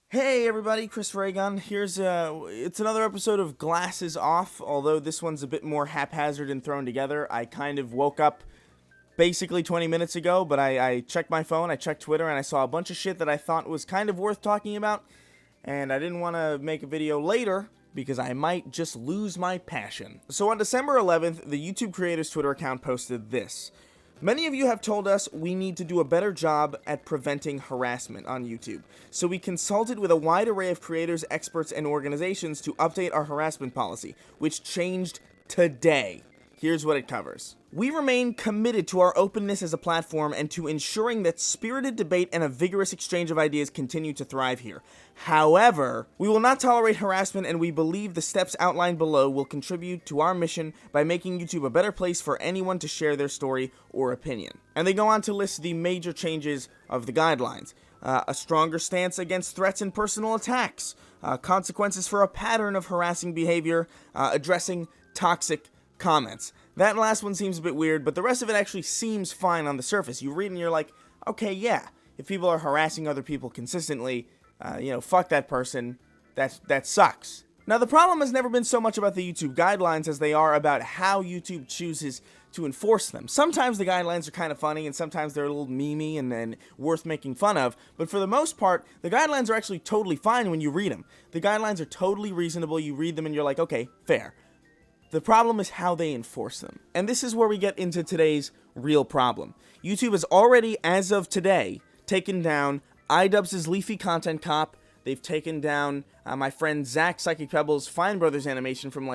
Hey everybody, Chris Ragon. It's another episode of Glasses Off, although this one's a bit more haphazard and thrown together. I kind of woke up basically 20 minutes ago, but I checked my phone, I checked Twitter, and I saw a bunch of shit that I thought was kind of worth talking about, and I didn't want to make a video later because I might just lose my passion. So on December 11th, the YouTube creators Twitter account posted this. Many of you have told us we need to do a better job at preventing harassment on YouTube, so we consulted with a wide array of creators, experts, and organizations to update our harassment policy, which changed today. Here's what it covers. We remain committed to our openness as a platform and to ensuring that spirited debate and a vigorous exchange of ideas continue to thrive here. However, we will not tolerate harassment, and we believe the steps outlined below will contribute to our mission by making YouTube a better place for anyone to share their story or opinion. And they go on to list the major changes of the guidelines. A stronger stance against threats and personal attacks, consequences for a pattern of harassing behavior, addressing toxic comments. That last one seems a bit weird, but the rest of it actually seems fine on the surface. You read and you're like, okay, yeah, if people are harassing other people consistently, fuck that person, that sucks. Now, the problem has never been so much about the YouTube guidelines as they are about how YouTube chooses to enforce them. Sometimes the guidelines are kind of funny, and sometimes they're a little memey and worth making fun of, but for the most part, the guidelines are actually totally fine when you read them. The guidelines are totally reasonable. You read them and you're like, okay, fair. The problem is how they enforce them. And this is where we get into today's real problem. YouTube has already, as of today, taken down iDubbbz's Leafy Content Cop. They've taken down my friend Zach Psychic Pebbles' Fine Brothers animation from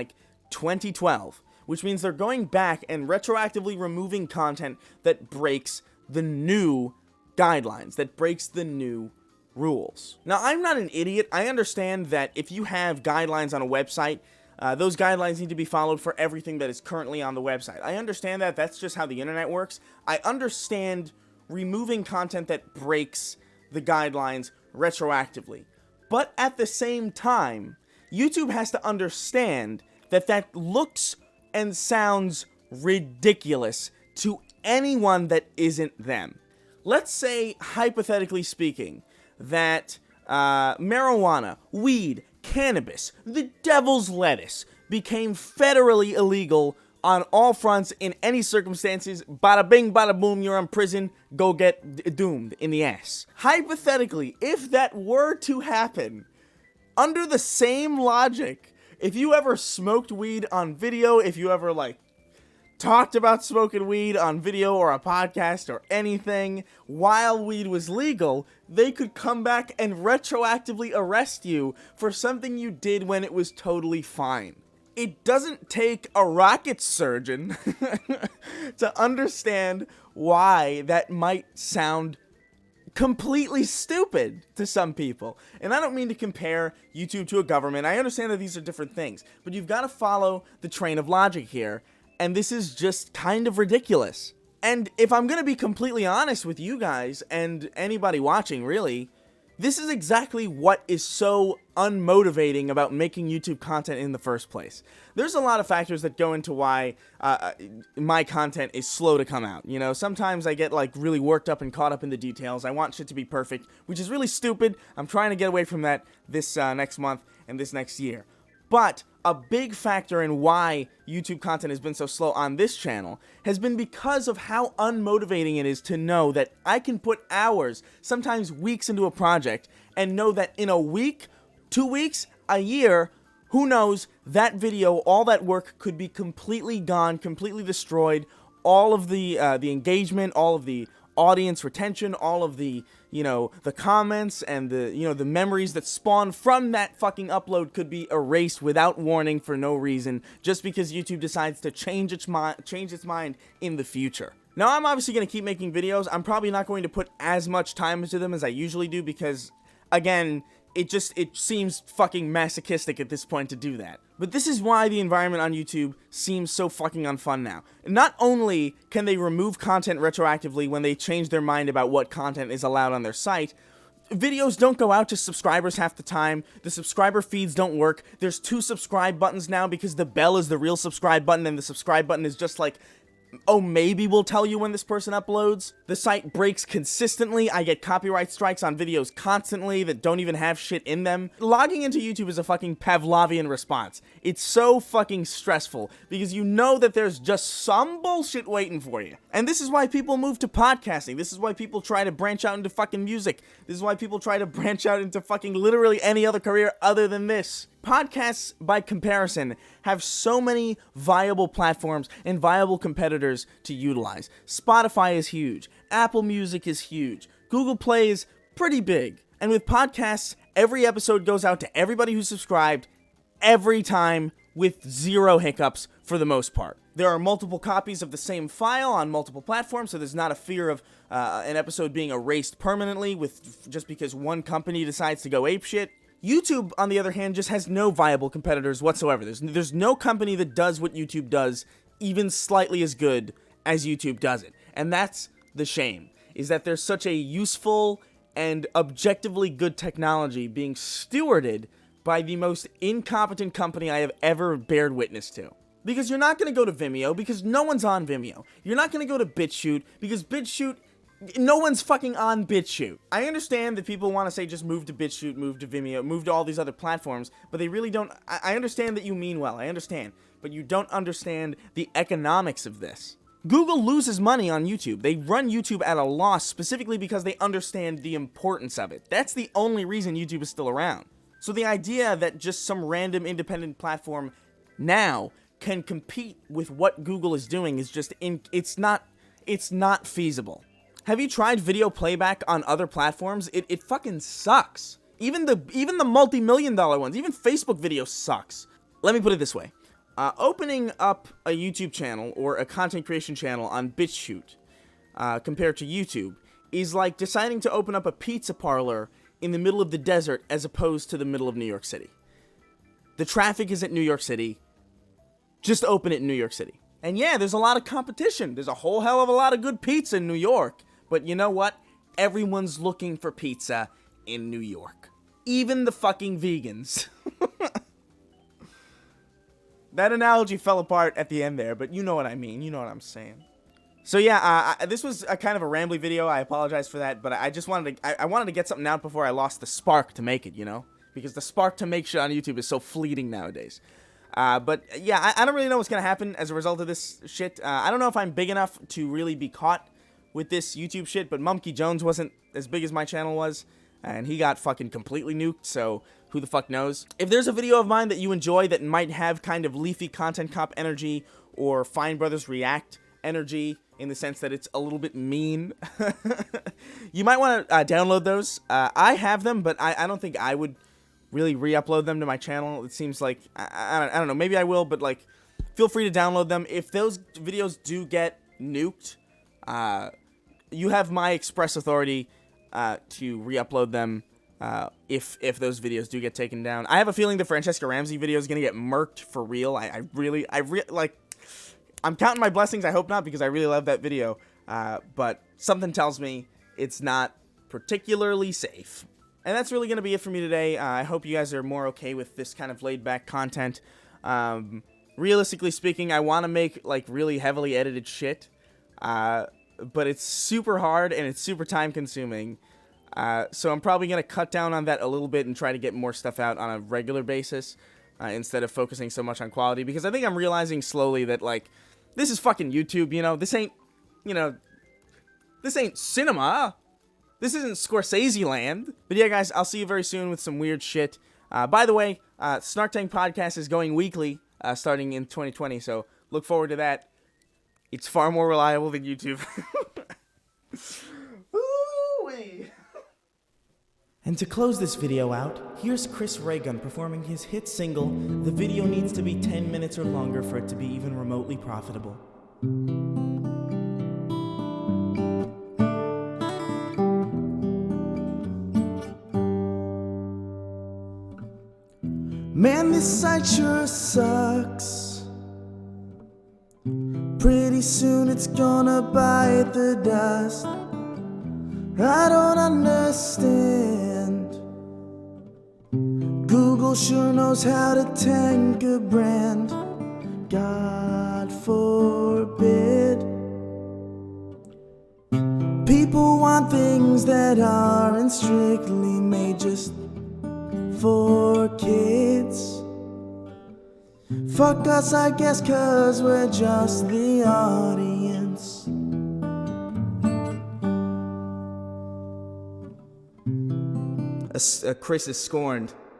2012, which means they're going back and retroactively removing content that breaks the new guidelines, that breaks the new rules. Now, I'm not an idiot. I understand that if you have guidelines on a website, those guidelines need to be followed for everything that is currently on the website. I understand that. That's just how the internet works. I understand removing content that breaks the guidelines retroactively. But at the same time, YouTube has to understand that that looks and sounds ridiculous to anyone that isn't them. Let's say, hypothetically speaking, that marijuana, weed, cannabis, the devil's lettuce, became federally illegal on all fronts in any circumstances. Bada bing, bada boom, you're in prison, go get doomed in the ass. Hypothetically, if that were to happen, under the same logic, if you ever smoked weed on video, if you ever talked about smoking weed on video or a podcast or anything while weed was legal, they could come back and retroactively arrest you for something you did when it was totally fine. It doesn't take a rocket surgeon to understand why that might sound completely stupid to some people. And I don't mean to compare YouTube to a government. I understand that these are different things, but you've got to follow the train of logic here. And this is just kind of ridiculous. And if I'm going to be completely honest with you guys and anybody watching, really, this is exactly what is so unmotivating about making YouTube content in the first place. There's a lot of factors that go into why my content is slow to come out. You know, sometimes I get really worked up and caught up in the details. I want shit to be perfect, which is really stupid. I'm trying to get away from that this next month and this next year. But a big factor in why YouTube content has been so slow on this channel has been because of how unmotivating it is to know that I can put hours, sometimes weeks into a project, and know that in a week, 2 weeks, a year, who knows, that video, all that work could be completely gone, completely destroyed. All of the engagement, all of the audience retention, all of the the comments and the memories that spawn from that fucking upload could be erased without warning for no reason, just because YouTube decides to change its mind in the future. Now, I'm obviously going to keep making videos. I'm probably not going to put as much time into them as I usually do because, again, it seems fucking masochistic at this point to do that. But this is why the environment on YouTube seems so fucking unfun now. Not only can they remove content retroactively when they change their mind about what content is allowed on their site, videos don't go out to subscribers half the time. The subscriber feeds don't work. There's 2 subscribe buttons now because the bell is the real subscribe button and the subscribe button is just oh, maybe we'll tell you when this person uploads. The site breaks consistently. I get copyright strikes on videos constantly that don't even have shit in them. Logging into YouTube is a fucking Pavlovian response. It's so fucking stressful because you know that there's just some bullshit waiting for you. And this is why people move to podcasting. This is why people try to branch out into fucking music. This is why people try to branch out into fucking literally any other career other than this. Podcasts, by comparison, have so many viable platforms and viable competitors to utilize. Spotify is huge. Apple Music is huge. Google Play is pretty big. And with podcasts, every episode goes out to everybody who's subscribed every time with zero hiccups for the most part. There are multiple copies of the same file on multiple platforms, so there's not a fear of an episode being erased permanently just because one company decides to go apeshit. YouTube, on the other hand, just has no viable competitors whatsoever. There's no company that does what YouTube does even slightly as good as YouTube does it. And that's the shame, is that there's such a useful and objectively good technology being stewarded by the most incompetent company I have ever bared witness to. Because you're not going to go to Vimeo, because no one's on Vimeo. You're not going to go to BitChute, because BitChute... no one's fucking on BitChute. I understand that people want to say just move to BitChute, move to Vimeo, move to all these other platforms, but they really don't. I understand that you mean well, I understand, but you don't understand the economics of this. Google loses money on YouTube. They run YouTube at a loss specifically because they understand the importance of it. That's the only reason YouTube is still around. So the idea that just some random independent platform now can compete with what Google is doing is just it's not feasible. Have you tried video playback on other platforms? It fucking sucks. Even the multi-million-dollar ones, even Facebook video sucks. Let me put it this way. Opening up a YouTube channel or a content creation channel on BitChute compared to YouTube is like deciding to open up a pizza parlor in the middle of the desert as opposed to the middle of New York City. The traffic is at New York City. Just open it in New York City. And yeah, there's a lot of competition. There's a whole hell of a lot of good pizza in New York. But you know what? Everyone's looking for pizza in New York. Even the fucking vegans. That analogy fell apart at the end there, but you know what I mean. You know what I'm saying. So yeah, this was a kind of a rambly video. I apologize for that, but I just wanted to, I wanted to get something out before I lost the spark to make it, you know? Because the spark to make shit on YouTube is so fleeting nowadays. But yeah, I don't really know what's going to happen as a result of this shit. I don't know if I'm big enough to really be caught with this YouTube shit, but Mumkey Jones wasn't as big as my channel was, and he got fucking completely nuked, so who the fuck knows. If there's a video of mine that you enjoy that might have kind of Leafy Content Cop energy or Fine Brothers React energy, in the sense that it's a little bit mean, you might want to download those. I have them, but I don't think I would really re-upload them to my channel. It seems like, I don't know, maybe I will, but like, feel free to download them. If those videos do get nuked, you have my express authority to re-upload them if those videos do get taken down. I have a feeling the Francesca Ramsey video is going to get murked for real. I really, like, I'm counting my blessings. I hope not, because I really love that video. But something tells me it's not particularly safe. And that's really going to be it for me today. I hope you guys are more okay with this kind of laid-back content. Realistically speaking, I want to make, like, really heavily edited shit. But it's super hard and it's super time-consuming. So I'm probably going to cut down on that a little bit and try to get more stuff out on a regular basis. Instead of focusing so much on quality. Because I think I'm realizing slowly that, like, this is fucking YouTube, you know? This ain't, you know, this ain't cinema. This isn't Scorsese land. But yeah, guys, I'll see you very soon with some weird shit. By the way, Snark Tank Podcast is going weekly starting in 2020, so look forward to that. It's far more reliable than YouTube. Ooh-wee. And to close this video out, here's Chris Ray-Gun performing his hit single, The Video Needs to Be 10 Minutes or Longer for it to be even remotely profitable. Man, this site sure sucks. Pretty soon it's gonna bite the dust. I don't understand. Google sure knows how to tank a brand. God. God forbid. People want things that aren't strictly made just for kids. Fuck us, I guess, 'cause we're just the audience. Chris is scorned.